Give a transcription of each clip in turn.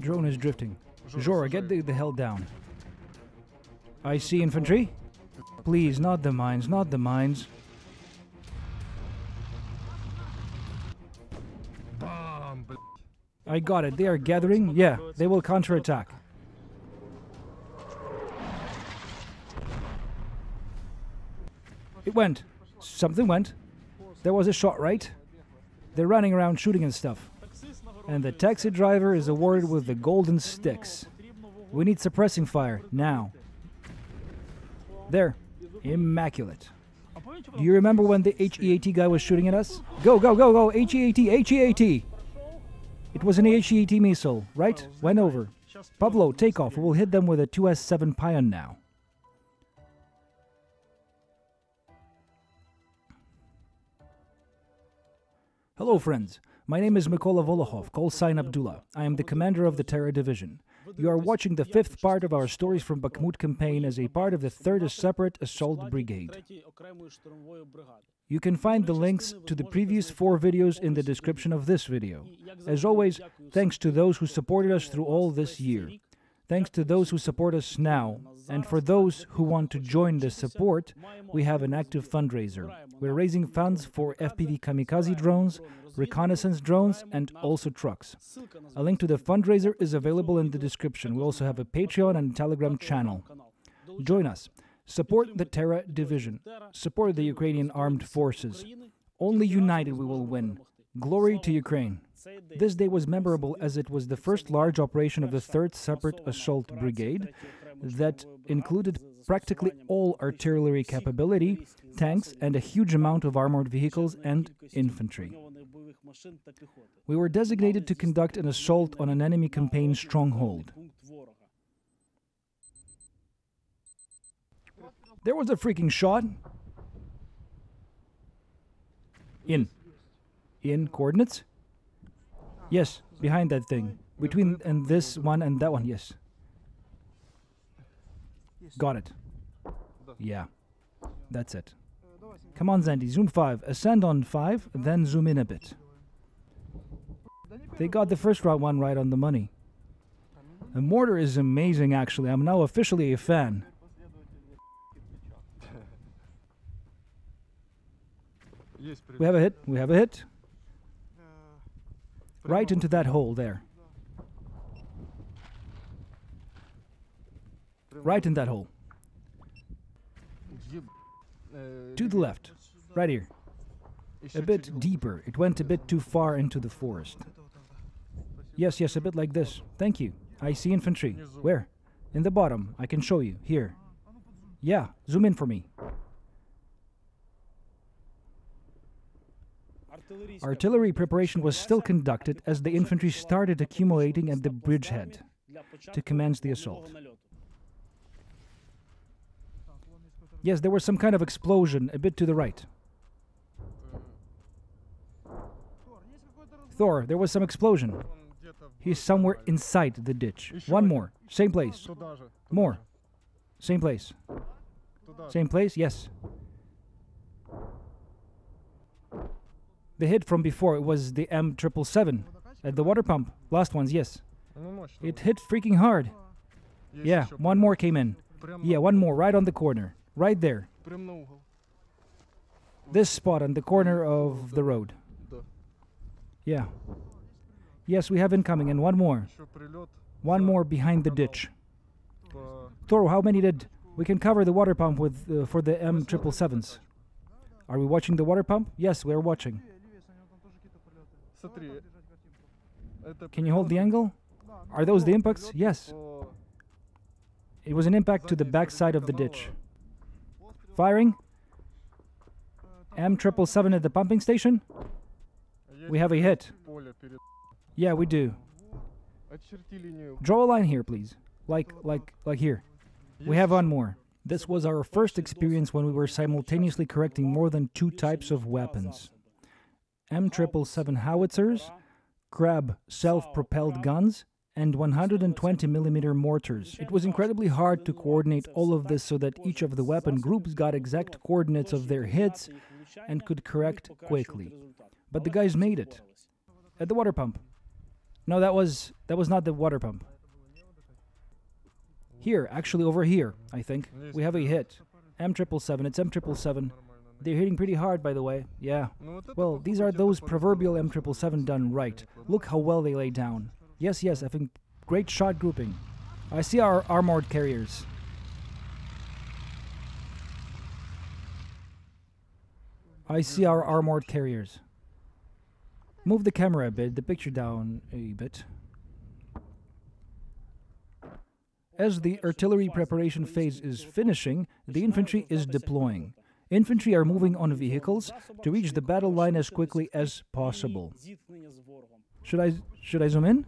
Drone is drifting. Jora, get the hell down. I see infantry. Please, not the mines, not the mines. I got it. They are gathering. Yeah, they will counterattack. It went. Something went. There was a shot, right? They're running around shooting and stuff. And the taxi driver is awarded with the golden sticks. We need suppressing fire, now. There. Immaculate. Do you remember when the HEAT guy was shooting at us? Go, go, go, go! HEAT, HEAT! It was an HEAT missile, right? Went over. Pablo, take off. We will hit them with a 2S7 Pion now. Hello, friends. My name is Mykola Volохov, call sign Abdullah. I am the commander of the TERRA division. You are watching the 5th part of our Stories from Bakhmut campaign as a part of the 3rd Separate Assault Brigade. You can find the links to the previous 4 videos in the description of this video. As always, thanks to those who supported us through all this year. Thanks to those who support us now. And for those who want to join the support, we have an active fundraiser. We're raising funds for FPV kamikaze drones, reconnaissance drones, and also trucks. A link to the fundraiser is available in the description. We also have a Patreon and Telegram channel. Join us. Support the TERRA division. Support the Ukrainian Armed Forces. Only united we will win. Glory to Ukraine. This day was memorable as it was the first large operation of the 3rd Separate Assault Brigade that included practically all artillery capability, tanks, and a huge amount of armored vehicles and infantry. We were designated to conduct an assault on an enemy campaign stronghold. There was a freaking shot. In coordinates? Yes, behind that thing. Between and this one and that one, yes. Got it. Yeah, that's it. Come on, Zandy, zoom 5. Ascend on 5, then zoom in a bit. They got the first one right on the money. The mortar is amazing, actually. I'm now officially a fan. We have a hit. We have a hit. Right into that hole there. Right in that hole. To the left. Right here. A bit deeper. It went a bit too far into the forest. Yes, yes, a bit like this. Thank you. I see infantry. Where? In the bottom. I can show you. Here. Yeah, zoom in for me. Artillery preparation was still conducted as the infantry started accumulating at the bridgehead to commence the assault. Yes, there was some kind of explosion a bit to the right. Thor, there was some explosion. He's somewhere inside the ditch. One more. Same place. More. Same place. Same place? Yes. The hit from before, it was the M777 at the water pump. Last ones, yes. It hit freaking hard. Yeah, one more came in. Yeah, one more right on the corner. Right there. This spot on the corner of the road. Yeah. Yes, we have incoming, and one more. One more behind the ditch. Toro, how many did? We can cover the water pump with for the M777s. Are we watching the water pump? Yes, we are watching. Can you hold the angle? Are those the impacts? Yes. It was an impact to the backside of the ditch. Firing. M777 at the pumping station. We have a hit. Yeah, we do. Draw a line here, please. Like here. We have one more. This was our first experience when we were simultaneously correcting more than 2 types of weapons. M777 howitzers, Crab self-propelled guns, and 120mm mortars. It was incredibly hard to coordinate all of this so that each of the weapon groups got exact coordinates of their hits and could correct quickly. But the guys made it. At the water pump. No, that was not the water pump. Here, actually over here, I think. We have a hit. M777, it's M777. They're hitting pretty hard, by the way. Yeah. Well, these are those proverbial M777 done right. Look how well they lay down. Yes, yes, I think great shot grouping. I see our armored carriers. I see our armored carriers. Move the camera a bit, the picture down a bit. As the artillery preparation phase is finishing, the infantry is deploying. Infantry are moving on vehicles to reach the battle line as quickly as possible. Should I zoom in?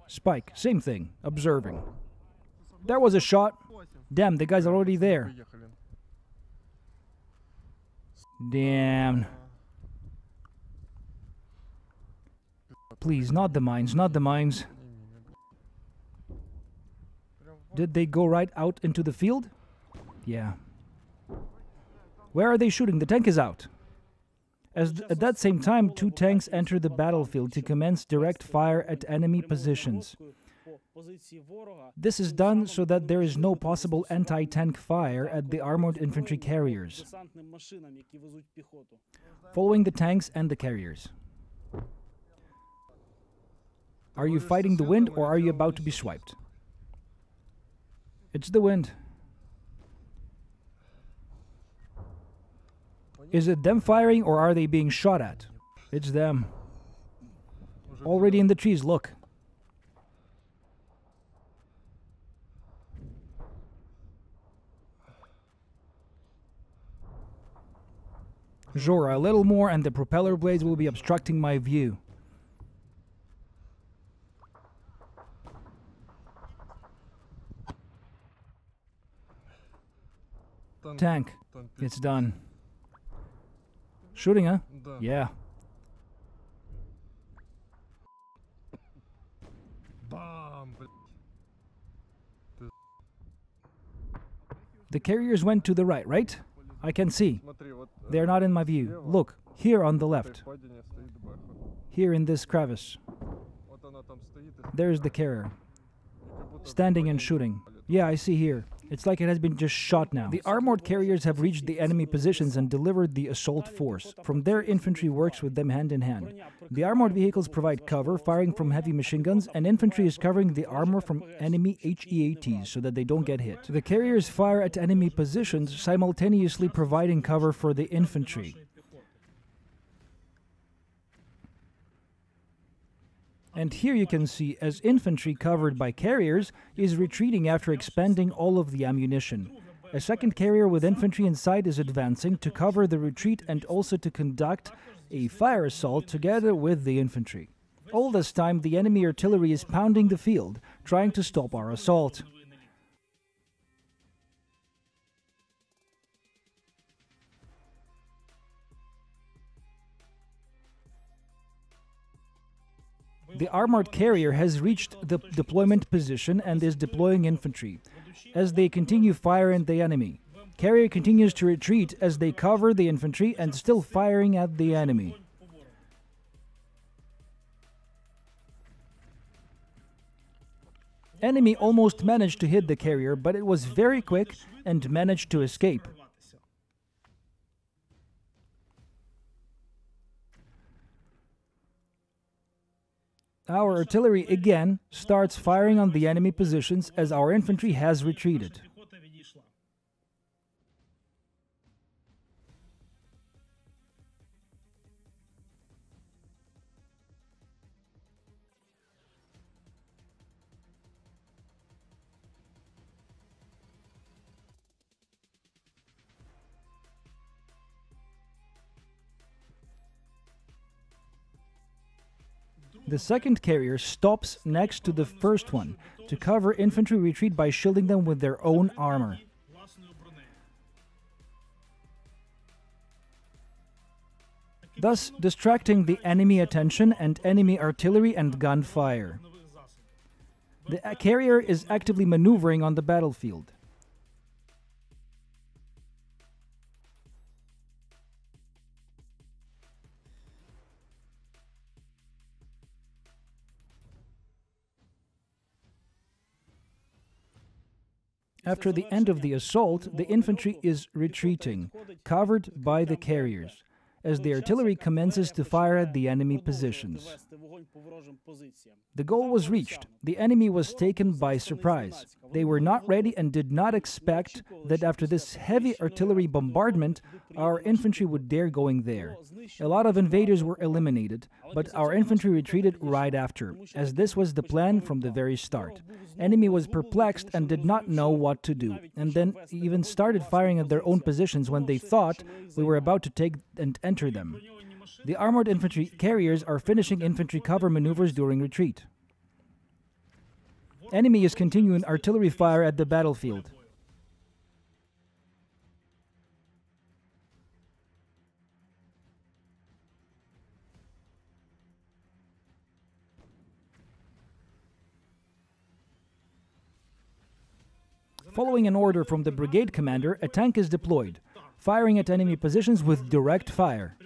Spike, same thing, observing. There was a shot. Damn, the guy's already there. Damn. Please, not the mines, not the mines. Did they go right out into the field? Yeah. Where are they shooting? The tank is out. At that same time, 2 tanks enter the battlefield to commence direct fire at enemy positions. This is done so that there is no possible anti-tank fire at the armored infantry carriers, following the tanks and the carriers. Are you fighting the wind or are you about to be swiped? It's the wind. Is it them firing or are they being shot at? It's them. Already in the trees, look. Zhora, a little more and the propeller blades will be obstructing my view. Tank. It's done. Shooting, huh? Yeah. The carriers went to the right? I can see. They're not in my view. Look, here on the left. Here in this crevice. There's the carrier. Standing and shooting. Yeah, I see here. It's like it has been just shot now. The armored carriers have reached the enemy positions and delivered the assault force. From there, infantry works with them hand in hand. The armored vehicles provide cover, firing from heavy machine guns, and infantry is covering the armor from enemy HEATs so that they don't get hit. The carriers fire at enemy positions, simultaneously providing cover for the infantry. And here you can see, as infantry covered by carriers is retreating after expending all of the ammunition. A second carrier with infantry inside is advancing to cover the retreat and also to conduct a fire assault together with the infantry. All this time, the enemy artillery is pounding the field, trying to stop our assault. The armored carrier has reached the deployment position and is deploying infantry as they continue firing the enemy. Carrier continues to retreat as they cover the infantry and still firing at the enemy. Enemy almost managed to hit the carrier, but it was very quick and managed to escape. Our artillery again starts firing on the enemy positions as our infantry has retreated. The second carrier stops next to the first one to cover infantry retreat by shielding them with their own armor. Thus distracting the enemy attention and enemy artillery and gunfire. The carrier is actively maneuvering on the battlefield. After the end of the assault, the infantry is retreating, covered by the carriers, as the artillery commences to fire at the enemy positions. The goal was reached. The enemy was taken by surprise. They were not ready and did not expect that after this heavy artillery bombardment, our infantry would dare going there. A lot of invaders were eliminated, but our infantry retreated right after, as this was the plan from the very start. Enemy was perplexed and did not know what to do, and then even started firing at their own positions when they thought we were about to take and enter them. The armored infantry carriers are finishing infantry cover maneuvers during retreat. Enemy is continuing artillery fire at the battlefield. Following an order from the brigade commander, a tank is deployed, firing at enemy positions with direct fire.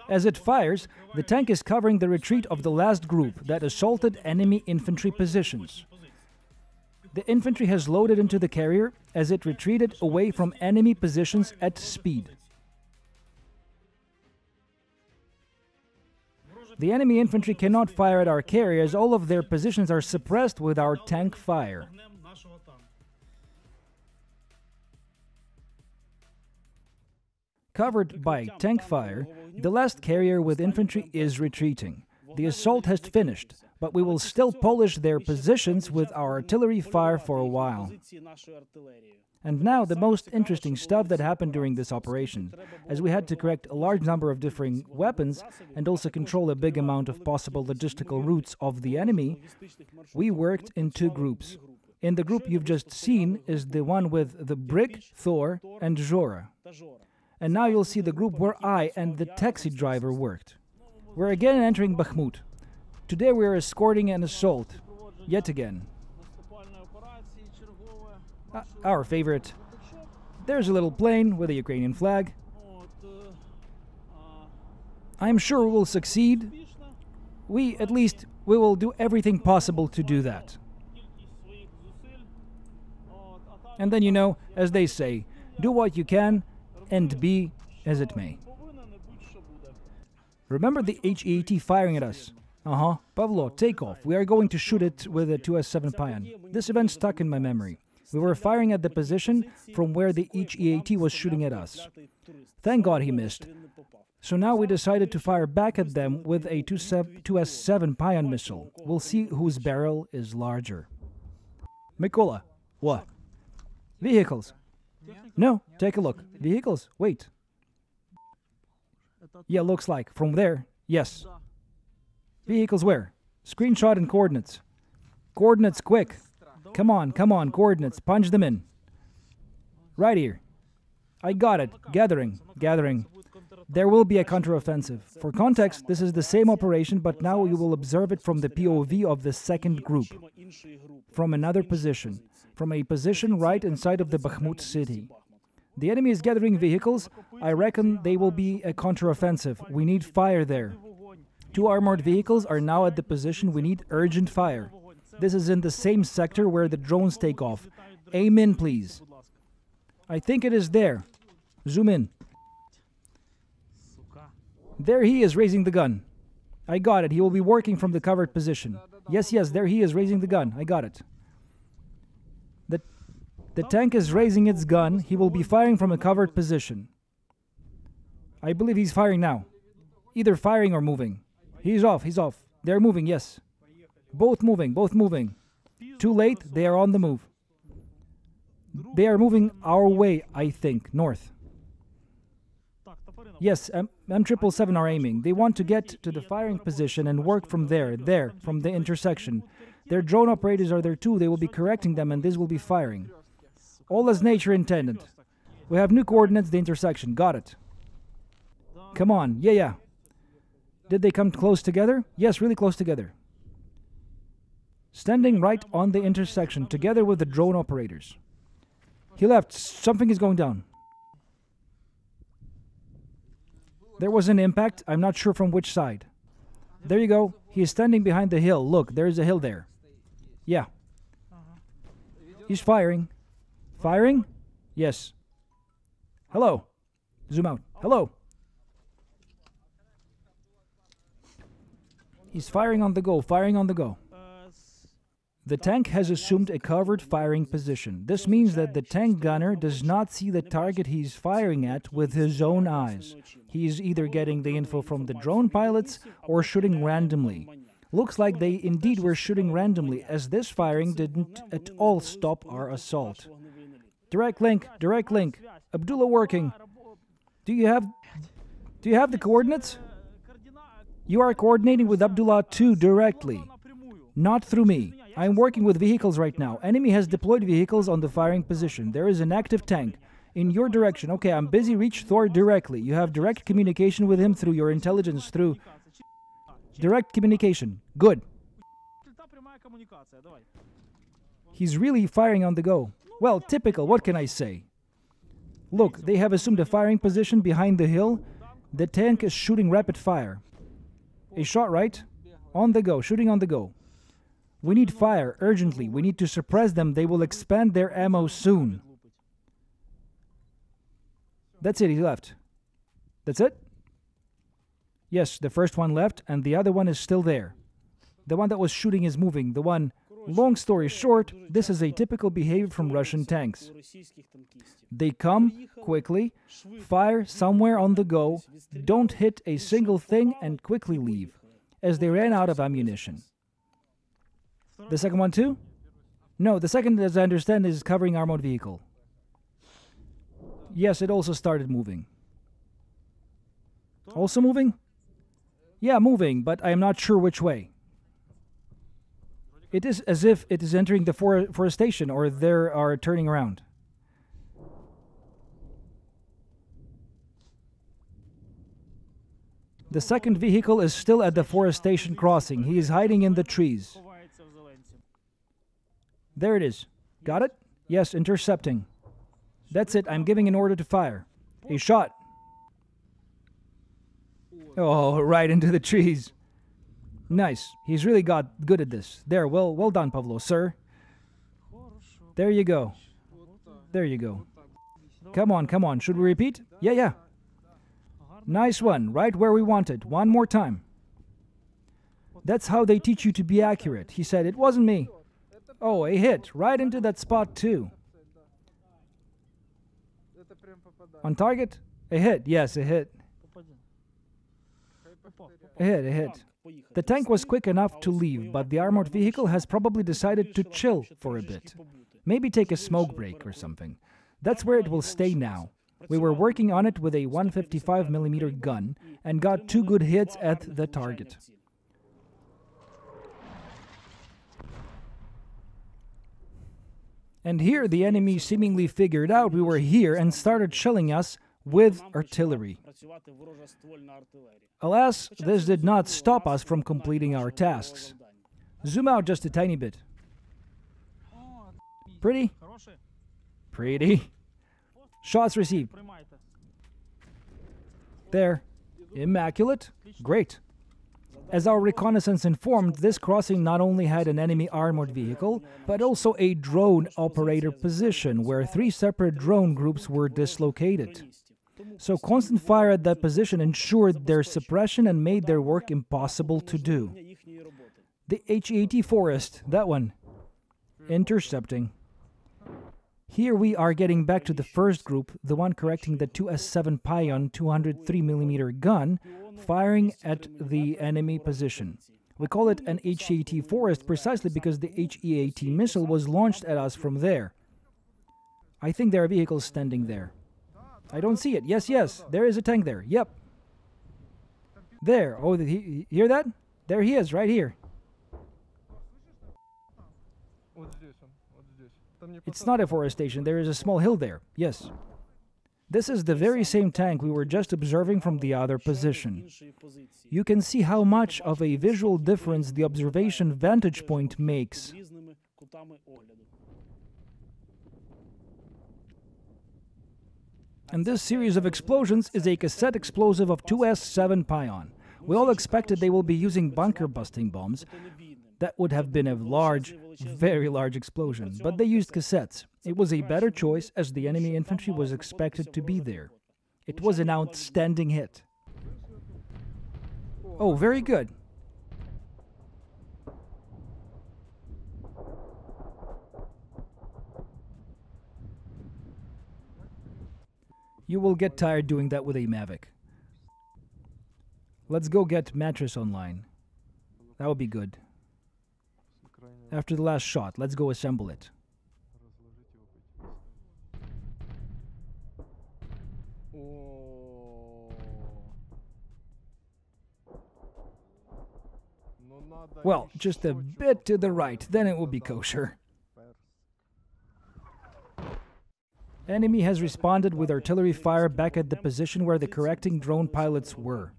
As it fires, the tank is covering the retreat of the last group that assaulted enemy infantry positions. The infantry has loaded into the carrier as it retreated away from enemy positions at speed. The enemy infantry cannot fire at our carrier as all of their positions are suppressed with our tank fire. Covered by tank fire, the last carrier with infantry is retreating. The assault has finished, but we will still polish their positions with our artillery fire for a while. And now the most interesting stuff that happened during this operation. As we had to correct a large number of differing weapons and also control a big amount of possible logistical routes of the enemy, we worked in two groups. In the group you've just seen is the one with the Brick, Thor and Zhora. And now you'll see the group where I and the taxi driver worked. We're again entering Bakhmut. Today we are escorting an assault, yet again. Our favorite. There's a little plane with a Ukrainian flag. I'm sure we will succeed. We will do everything possible to do that. And then, you know, as they say, do what you can and be as it may. Remember the HEAT firing at us? Pavlo, take off. We are going to shoot it with a 2S7 Pion. This event stuck in my memory. We were firing at the position from where the HEAT was shooting at us. Thank God he missed. So now we decided to fire back at them with a 2S7 Pion missile. We'll see whose barrel is larger. Mykola, what? Vehicles. No, take a look. Vehicles, wait. Yeah, looks like. From there, yes. Vehicles where? Screenshot and coordinates. Coordinates, quick. Come on, coordinates. Punch them in. Right here. I got it. Gathering. There will be a counteroffensive. For context, this is the same operation, but now you will observe it from the POV of the second group. From another position. From a position right inside of the Bakhmut city. The enemy is gathering vehicles. I reckon they will be a counteroffensive. We need fire there. 2 armored vehicles are now at the position. We need urgent fire. This is in the same sector where the drones take off. Aim in, please. I think it is there. Zoom in. There he is raising the gun. I got it. He will be working from the covered position. Yes, there he is raising the gun. I got it. The tank is raising its gun. He will be firing from a covered position. I believe he's firing now. Either firing or moving. He's off. They're moving, yes. Both moving. Too late, they are on the move. They are moving our way, I think, north. Yes, M777 are aiming. They want to get to the firing position and work from there, from the intersection. Their drone operators are there too. They will be correcting them and this will be firing. All as nature intended. We have new coordinates, the intersection. Got it. Come on. Yeah. Did they come close together? Yes, really close together. Standing right on the intersection, together with the drone operators. He left. Something is going down. There was an impact. I'm not sure from which side. There you go. He is standing behind the hill. Look, there's a hill there. Yeah. He's firing. Firing? Yes. Hello. Zoom out. Hello. He's firing on the go. Firing on the go. The tank has assumed a covered firing position. This means that the tank gunner does not see the target he's firing at with his own eyes. He's either getting the info from the drone pilots or shooting randomly. Looks like they indeed were shooting randomly, as this firing didn't at all stop our assault. Direct link, direct link. Abdullah working. Do you have the coordinates? You are coordinating with Abdullah too directly, not through me. I am working with vehicles right now. Enemy has deployed vehicles on the firing position. There is an active tank in your direction. Okay, I'm busy. Reach Thor directly. You have direct communication with him through your intelligence, through direct communication. Good. He's really firing on the go. Well, typical. What can I say? Look, they have assumed a firing position behind the hill. The tank is shooting rapid fire. A shot, right? On the go. Shooting on the go. We need fire, urgently. We need to suppress them. They will expand their ammo soon. That's it, he left. That's it? Yes, the first one left, and the other one is still there. The one that was shooting is moving. The one... Long story short, this is a typical behavior from Russian tanks. They come quickly, fire somewhere on the go, don't hit a single thing, and quickly leave, as they ran out of ammunition. The second one too? No, the second, as I understand, is covering armored vehicle. Yes, it also started moving. Also moving? Yeah, moving, but I am not sure which way. It is as if it is entering the forestation, or they are turning around. The second vehicle is still at the forestation crossing. He is hiding in the trees. There it is. Got it? Yes, intercepting. That's it. I'm giving an order to fire. A shot. Oh, right into the trees. Nice. He's really got good at this. There, well done, Pavlo, sir. There you go. There you go. Come on, come on. Should we repeat? Yeah. Nice one. Right where we wanted. One more time. That's how they teach you to be accurate. He said, it wasn't me. Oh, a hit. Right into that spot, too. On target? A hit. Yes, a hit. A hit. The tank was quick enough to leave, but the armored vehicle has probably decided to chill for a bit. Maybe take a smoke break or something. That's where it will stay now. We were working on it with a 155mm gun and got 2 good hits at the target. And here the enemy seemingly figured out we were here and started shelling us with artillery. Alas, this did not stop us from completing our tasks. Zoom out just a tiny bit. Pretty? Pretty. Shots received. There. Immaculate. Great. As our reconnaissance informed, this crossing not only had an enemy armored vehicle, but also a drone operator position where 3 separate drone groups were dislocated. So constant fire at that position ensured their suppression and made their work impossible to do. The HEAT forest, that one. Intercepting. Here we are getting back to the first group, the one correcting the 2S7 Pion 203mm gun, firing at the enemy position. We call it an HEAT forest precisely because the HEAT missile was launched at us from there. I think there are vehicles standing there. I don't see it. Yes, there is a tank there. Yep. There. Oh, hear that? There he is, right here. It's not a forestation. There is a small hill there. Yes. This is the very same tank we were just observing from the other position. You can see how much of a visual difference the observation vantage point makes. And this series of explosions is a cassette explosive of 2S7 Pion. We all expected they will be using bunker-busting bombs. That would have been a large, very large explosion, but they used cassettes. It was a better choice as the enemy infantry was expected to be there. It was an outstanding hit. Oh, very good. You will get tired doing that with a Mavic. Let's go get Mattress online. That would be good. After the last shot, let's go assemble it. Well, just a bit to the right, then it will be kosher. Enemy has responded with artillery fire back at the position where the correcting drone pilots were.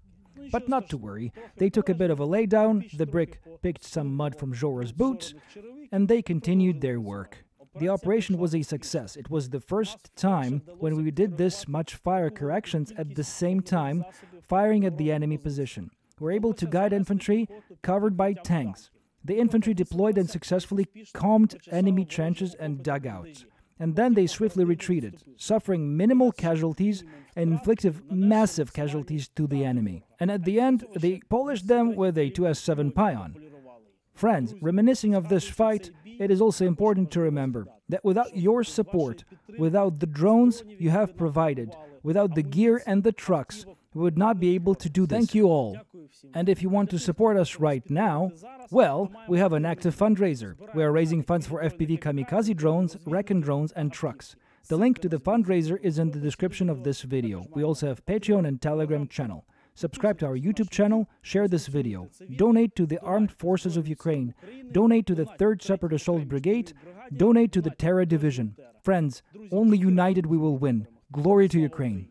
But not to worry, they took a bit of a laydown, the brick picked some mud from Zhora's boots, and they continued their work. The operation was a success. It was the first time when we did this much fire corrections at the same time, firing at the enemy position. We're able to guide infantry covered by tanks. The infantry deployed and successfully combed enemy trenches and dugouts. And then they swiftly retreated, suffering minimal casualties and inflicted massive casualties to the enemy. And at the end, they polished them with a 2S7 Pion. Friends, reminiscing of this fight, it is also important to remember that without your support, without the drones you have provided, without the gear and the trucks, we would not be able to do this. Thank you all. And if you want to support us right now, well, we have an active fundraiser. We are raising funds for FPV kamikaze drones, recon drones, and trucks. The link to the fundraiser is in the description of this video. We also have Patreon and Telegram channel. Subscribe to our YouTube channel, share this video. Donate to the Armed Forces of Ukraine. Donate to the 3rd Separate Assault Brigade. Donate to the TERRA Division. Friends, only united we will win. Glory to Ukraine.